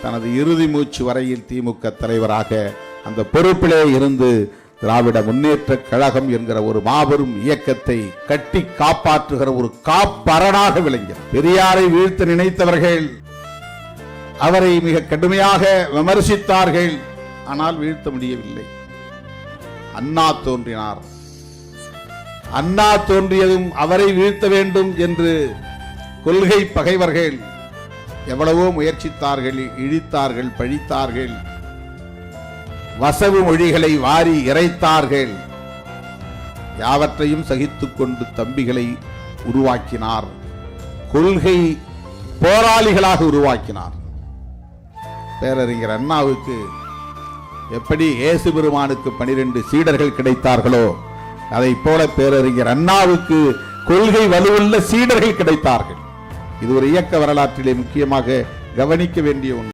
தனது இறுதி மூச்சு வரையில் திமுக தலைவராக அந்த பொறுப்பிலே இருந்து திராவிட முன்னேற்ற கழகம் என்கிற ஒரு மாபெரும் இயக்கத்தை கட்டி காப்பாற்றுகிற ஒரு காப்பரணாக விளங்கினார். பெரியாரை வீழ்த்த நினைத்தவர்கள் அவரை மிக கடுமையாக விமர்சித்தார்கள். ஆனால் வீழ்த்த முடியவில்லை. அண்ணா தோன்றினார். அண்ணா தோன்றியதும் அவரை வீழ்த்த வேண்டும் என்று கொள்கை பகைவர்கள் எவ்வளவோ முயற்சித்தார்கள், இழித்தார்கள், பழித்தார்கள், வசவு மொழிகளை வாரி இறைத்தார்கள். யாவற்றையும் சகித்துக் கொண்டு தம்பிகளை உருவாக்கினார். கொள்கை போராளிகளாக உருவாக்கினார். பேரறிஞர் அண்ணாவுக்கு எப்படி இயேசு பெருமானுக்கு 12 சீடர்கள் கிடைத்தார்களோ அதை போல பேரறிஞர் அண்ணாவுக்கு கொள்கை வலுவுள்ள சீடர்கள் கிடைத்தார்கள். இது ஒரு இயக்க வரலாற்றிலே முக்கியமாக கவனிக்க வேண்டிய ஒன்று.